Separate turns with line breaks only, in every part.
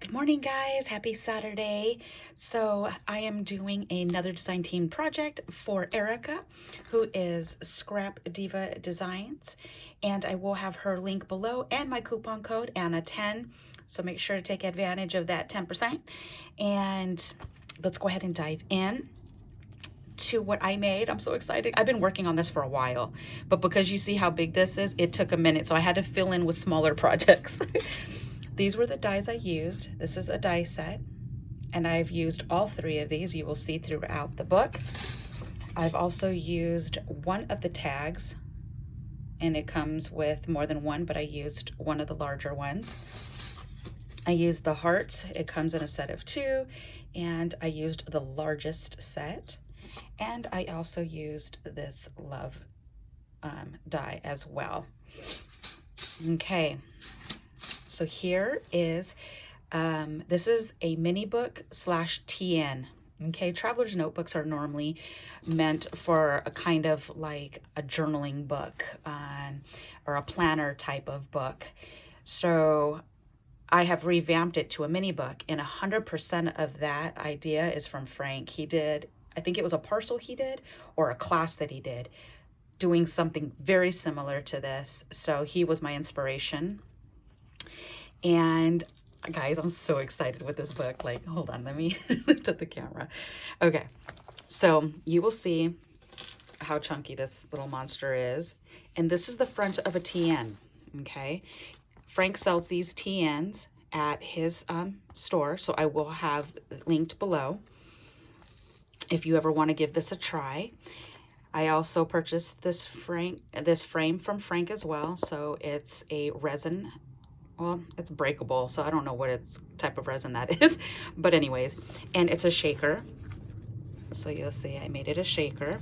Good morning, guys. Happy Saturday. So I am doing another design team project for Erica, who is Scrap Diva Designs, and I will have her link below and my coupon code Anna10. So make sure to take advantage of that 10%. And let's go ahead and dive in to what I made. I'm so excited. I've been working on this for a while, but because you see how big this is, it took a minute. So I had to fill in with smaller projects. These were the dies I used. This is a die set, and I've used all three of these. You will see throughout the book. I've also used one of the tags, and it comes with more than one, but I used one of the larger ones. I used the hearts. It comes in a set of 2, and I used the largest set. And I also used this love die as well. Okay. So here is, this is a MiniBook / TN. Okay, traveler's notebooks are normally meant for a kind of like a journaling book or a planner type of book. So I have revamped it to a MiniBook, and 100% of that idea is from Frank. He did, I think it was a parcel he did or a class that he did doing something very similar to this. So he was my inspiration. And guys, I'm so excited with this book. Like, hold on, let me look at the camera. Okay, so you will see how chunky this little monster is. And this is the front of a TN, okay? Frank sells these TNs at his store, so I will have linked below if you ever want to give this a try. I also purchased this frame from Frank as well. So it's a resin. Well, it's breakable, so I don't know what its type of resin that is. But anyways, and it's a shaker. So you'll see I made it a shaker.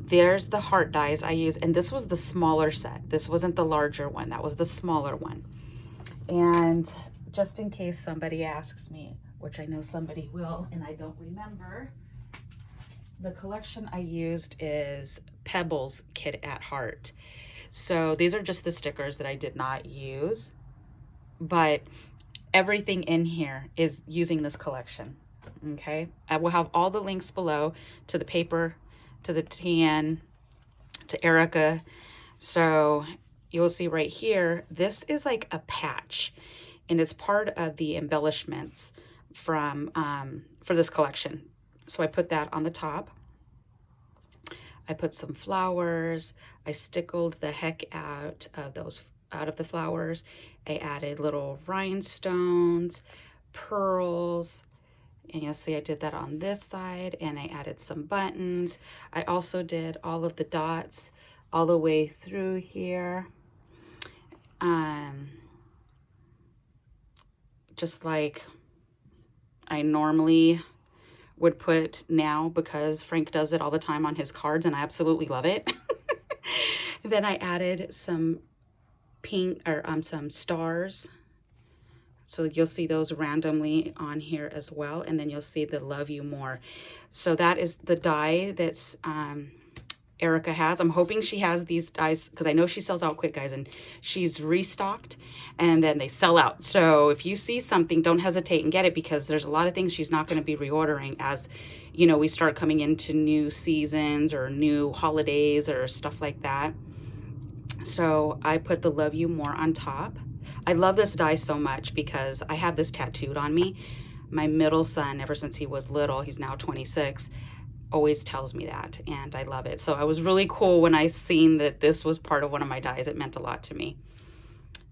There's the heart dies I use, and this was the smaller set. This wasn't the larger one. That was the smaller one. And just in case somebody asks me, which I know somebody will, and I don't remember, the collection I used is Pebbles Kit at Heart. So these are just the stickers that I did not use, but everything in here is using this collection, okay? I will have all the links below to the paper, to the TN, to Erica. So you'll see right here, this is like a patch, and it's part of the embellishments from for this collection. So I put that on the top. I put some flowers. I stickled the heck out of the flowers. I added little rhinestones, pearls, and you'll see I did that on this side, and I added some buttons. I also did all of the dots all the way through here. Just like I normally would put now, because Frank does it all the time on his cards and I absolutely love it. Then I added some pink or some stars. So you'll see those randomly on here as well. And then you'll see the Love You More. So that is the die that's Erica has. I'm hoping she has these dies because I know she sells out quick, guys, and she's restocked and then they sell out. So if you see something, don't hesitate and get it, because there's a lot of things she's not going to be reordering as, you know, we start coming into new seasons or new holidays or stuff like that. So I put the Love You More on top. I love this die so much because I have this tattooed on me. My middle son, ever since he was little, he's now 26, always tells me that, and I love it. So I was really cool when I seen that this was part of one of my dies. It meant a lot to me.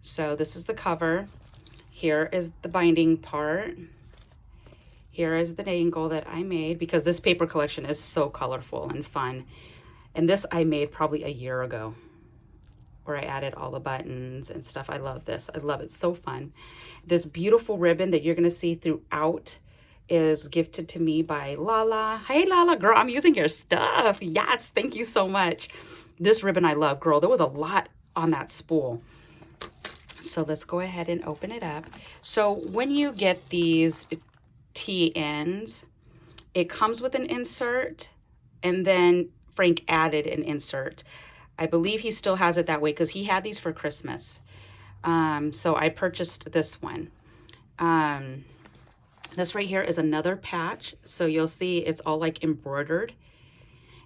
So this is the cover. Here is the binding part. Here is the dangle that I made, because this paper collection is so colorful and fun. And this I made probably a year ago, where I added all the buttons and stuff. I love this. I love it. So fun. This beautiful ribbon that you're going to see throughout is gifted to me by Lala. Hey Lala, girl, I'm using your stuff. Yes, thank you so much. This ribbon I love, girl. There was a lot on that spool. So let's go ahead and open it up. So when you get these TNs, it comes with an insert, and then Frank added an insert. I believe he still has it that way because he had these for Christmas. So I purchased this one. This right here is another patch. So you'll see it's all like embroidered.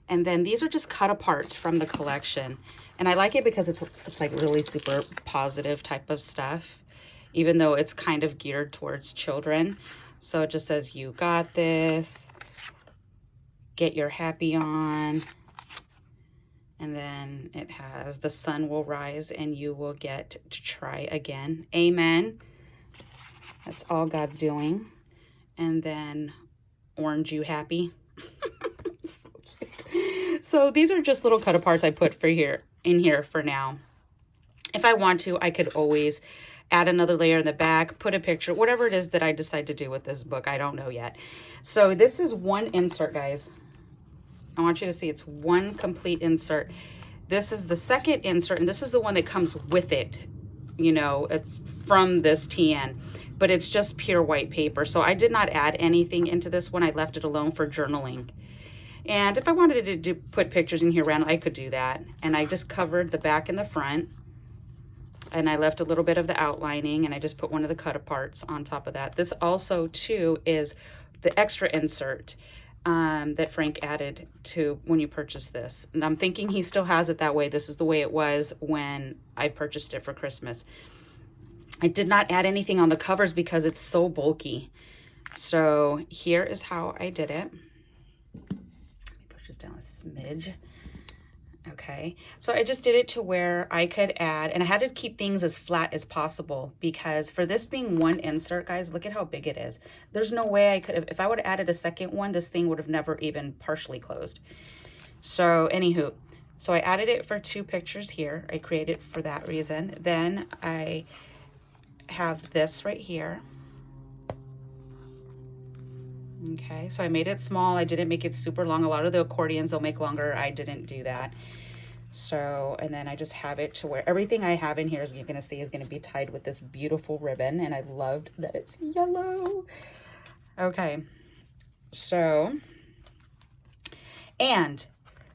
And then these are just cut aparts from the collection. And I like it because it's like really super positive type of stuff, even though it's kind of geared towards children. So it just says, you got this, get your happy on. And then it has, the sun will rise and you will get to try again. Amen. That's all God's doing. And then orange you happy. So cute. So these are just little cut aparts I put in here for now. If I want to, I could always add another layer in the back, put a picture, whatever it is that I decide to do with this book. I don't know yet. So this is one insert, guys. I want you to see it's one complete insert. This is the second insert, and this is the one that comes with it. You know, it's from this TN, but it's just pure white paper. So I did not add anything into this one. I left it alone for journaling. And if I wanted to put pictures in here around, I could do that. And I just covered the back and the front. And I left a little bit of the outlining, and I just put one of the cut aparts on top of that. This also, too, is the extra insert that Frank added to when you purchase this. And I'm thinking he still has it that way. This is the way it was when I purchased it for Christmas. I did not add anything on the covers because it's so bulky. So here is how I did it. Let me push this down a smidge. Okay, so I just did it to where I could add, and I had to keep things as flat as possible because for this being one insert, guys, look at how big it is. There's no way I could have, if I would have added a second one, this thing would have never even partially closed. So anywho, so I added it for 2 pictures here. I created for that reason. Then I have this right here. Okay, so I made it small. I didn't make it super long. A lot of the accordions they'll make longer. I didn't do that. So, and then I just have it to where everything I have in here, as you're going to see, is going to be tied with this beautiful ribbon. And I loved that it's yellow. Okay, so, and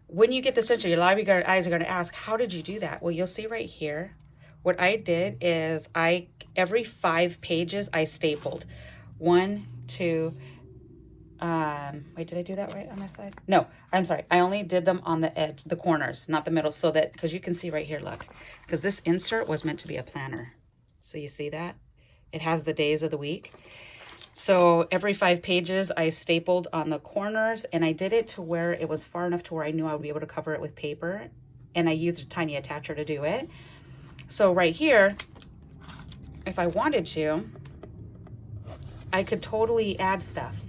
when you get this into, a lot of you guys are going to ask, how did you do that? Well, you'll see right here. What I did is every 5 pages, I stapled 1, 2, wait, did I do that right on my side? No, I'm sorry. I only did them on the edge, the corners, not the middle, so that, because you can see right here, look, because this insert was meant to be a planner. So you see that? It has the days of the week. So every 5 pages, I stapled on the corners, and I did it to where it was far enough to where I knew I would be able to cover it with paper, and I used a tiny attacher to do it. So right here, if I wanted to, I could totally add stuff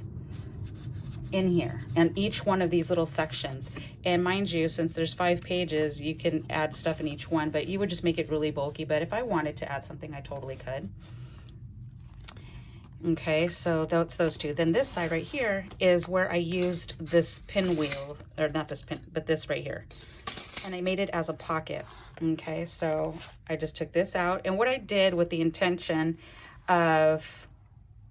in here and each one of these little sections. And mind you, since there's 5 pages, you can add stuff in each one, but you would just make it really bulky. But if I wanted to add something, I totally could. Okay, so that's those 2. Then this side right here is where I used this pinwheel, or not this pin, but this right here. And I made it as a pocket. Okay, so I just took this out. And what I did with the intention of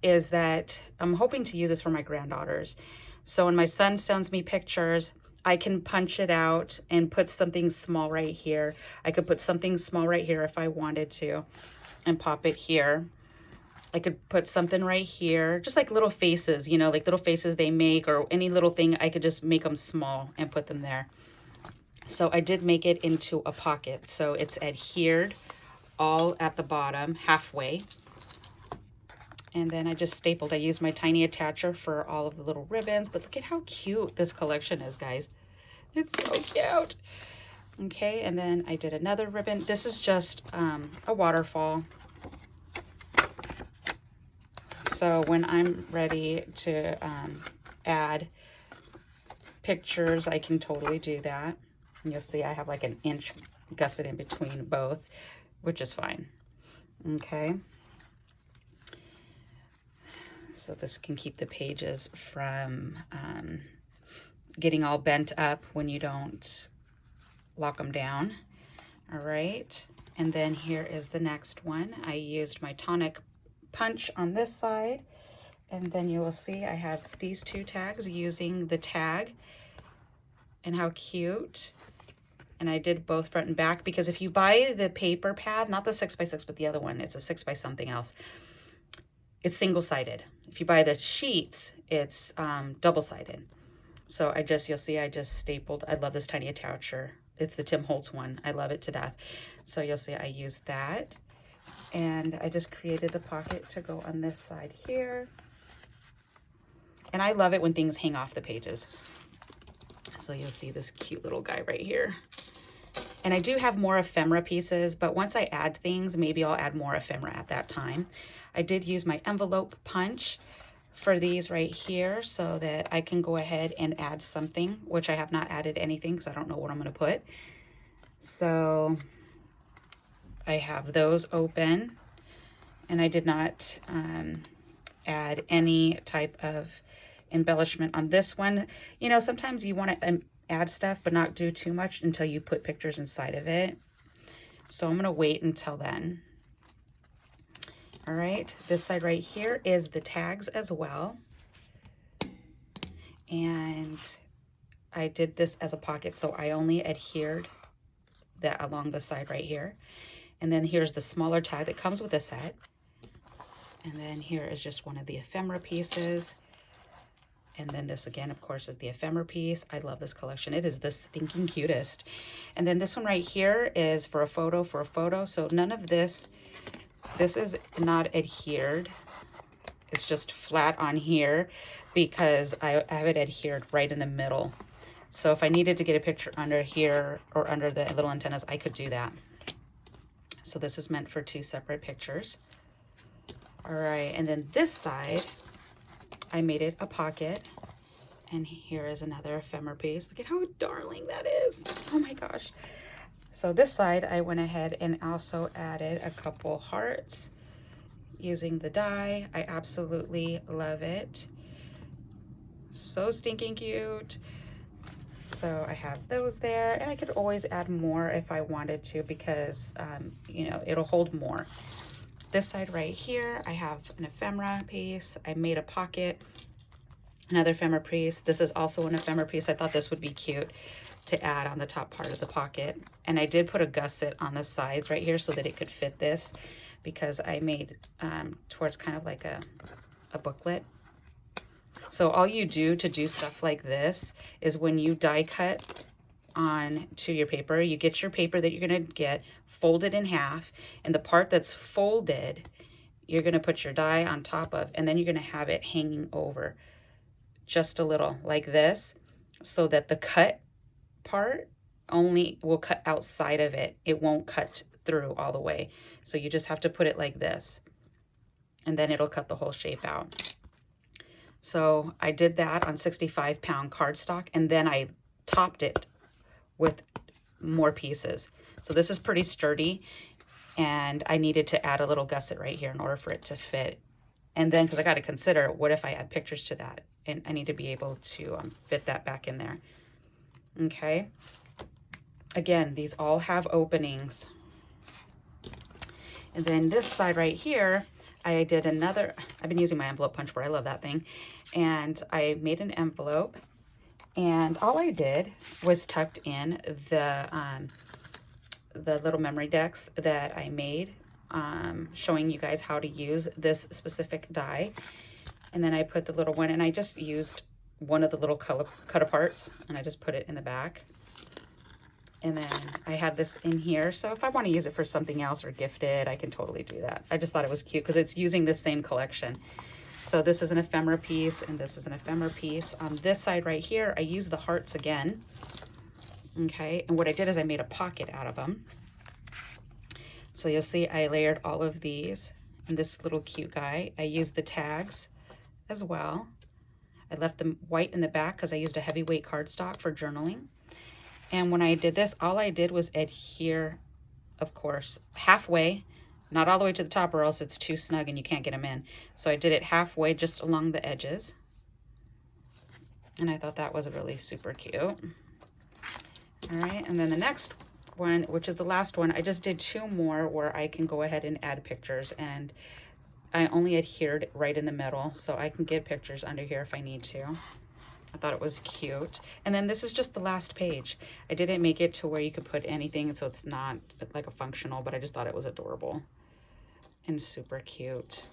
is that I'm hoping to use this for my granddaughters. So when my son sends me pictures, I can punch it out and put something small right here. I could put something small right here if I wanted to and pop it here. I could put something right here, just like little faces, you know, like little faces they make, or any little thing. I could just make them small and put them there. So I did make it into a pocket. So it's adhered all at the bottom, halfway. And then I just stapled. I used my tiny attacher for all of the little ribbons. But look at how cute this collection is, guys. It's so cute. Okay, and then I did another ribbon. This is just a waterfall. So when I'm ready to add pictures, I can totally do that. And you'll see I have like an inch gusset in between both, which is fine. Okay. So this can keep the pages from getting all bent up when you don't lock them down. All right. And then here is the next one. I used my tonic punch on this side. And then you will see I have these 2 tags using the tag. And how cute. And I did both front and back, because if you buy the paper pad, not the 6x6, but the other one, it's a 6 by something else. it's single-sided. If you buy the sheets, it's double-sided. So you'll see I just stapled. I love this tiny attacher. It's the Tim Holtz one. I love it to death. So you'll see I used that. And I just created the pocket to go on this side here. And I love it when things hang off the pages. So you'll see this cute little guy right here. And I do have more ephemera pieces, but once I add things, maybe I'll add more ephemera at that time. I did use my envelope punch for these right here so that I can go ahead and add something, which I have not added anything because I don't know what I'm going to put. So I have those open, and I did not add any type of embellishment on this one. You know, sometimes you want to add stuff but not do too much until you put pictures inside of it. So I'm going to wait until then. All right, this side right here is the tags as well. And I did this as a pocket, so I only adhered that along the side right here. And then here's the smaller tag that comes with the set. And then here is just one of the ephemera pieces. And then this again, of course, is the ephemera piece. I love this collection. It is the stinking cutest. And then this one right here is for a photo. So none of this is not adhered. It's just flat on here because I have it adhered right in the middle. So if I needed to get a picture under here or under the little antennas, I could do that. So this is meant for 2 separate pictures. All right, and then this side, I made it a pocket. And here is another ephemera piece. Look at how darling that is. Oh my gosh. So this side, I went ahead and also added a couple hearts using the die. I absolutely love it. So stinking cute. So I have those there, and I could always add more if I wanted to because, you know, it'll hold more. This side right here, I have an ephemera piece. I made a pocket, another ephemera piece. This is also an ephemera piece. I thought this would be cute to add on the top part of the pocket. And I did put a gusset on the sides right here so that it could fit this because I made towards kind of like a booklet. So all you do to do stuff like this is when you die cut on to your paper, you get your paper that you're going to get, fold it in half, and the part that's folded, you're going to put your die on top of, and then you're going to have it hanging over just a little like this so that the cut part only will cut outside of it. It won't cut through all the way. So you just have to put it like this, and then it'll cut the whole shape out. So I did that on 65-pound cardstock, and then I topped it with more pieces. So this is pretty sturdy, and I needed to add a little gusset right here in order for it to fit. And then, because I got to consider, what if I add pictures to that? And I need to be able to fit that back in there. Okay. Again, these all have openings. And then this side right here, I did another, I've been using my envelope punch board. I love that thing. And I made an envelope, and all I did was tucked in the little memory decks that I made, showing you guys how to use this specific die. And then I put the little one, and I just used one of the little cut aparts, and I just put it in the back. And then I had this in here. So if I want to use it for something else or gift it, I can totally do that. I just thought it was cute because it's using the same collection. So this is an ephemera piece, and this is an ephemera piece. On this side right here, I used the hearts again. Okay, and what I did is I made a pocket out of them. So you'll see I layered all of these and this little cute guy. I used the tags as well. I left them white in the back because I used a heavyweight cardstock for journaling. And when I did this, all I did was adhere, of course, halfway, not all the way to the top, or else it's too snug and you can't get them in. So I did it halfway just along the edges. And I thought that was really super cute. All right, and then the next one, which is the last one, I just did 2 more where I can go ahead and add pictures. And I only adhered right in the middle, so I can get pictures under here if I need to. I thought it was cute. And then this is just the last page. I didn't make it to where you could put anything, so it's not like a functional, but I just thought it was adorable and super cute.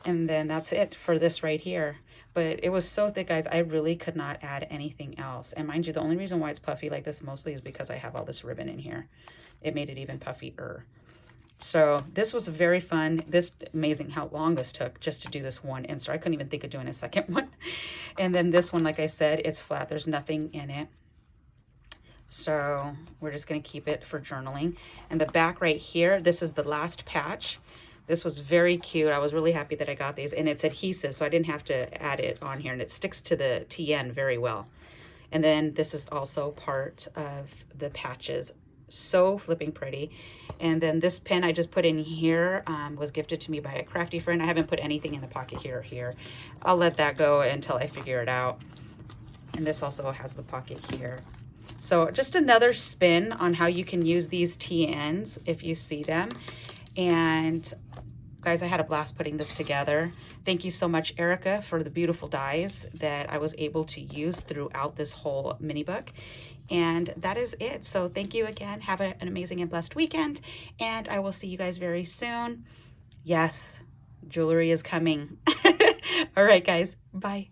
And then that's it for this right here. But it was so thick, guys, I really could not add anything else. And mind you, the only reason why it's puffy like this mostly is because I have all this ribbon in here. It made it even puffier. So this was very fun. This amazing how long this took just to do this one insert. I couldn't even think of doing a second one. And then this one, like I said, it's flat. There's nothing in it. So we're just going to keep it for journaling. And the back right here, this is the last patch. This was very cute. I was really happy that I got these, and it's adhesive, so I didn't have to add it on here, and it sticks to the TN very well. And then this is also part of the patches. So flipping pretty. And then this pen I just put in here was gifted to me by a crafty friend. I haven't put anything in the pocket here or here. I'll let that go until I figure it out. And this also has the pocket here. So just another spin on how you can use these TNs if you see them. And guys, I had a blast putting this together. Thank you so much, Erica, for the beautiful dies that I was able to use throughout this whole mini book. And that is it. So thank you again. Have an amazing and blessed weekend. And I will see you guys very soon. Yes, jewelry is coming. All right, guys. Bye.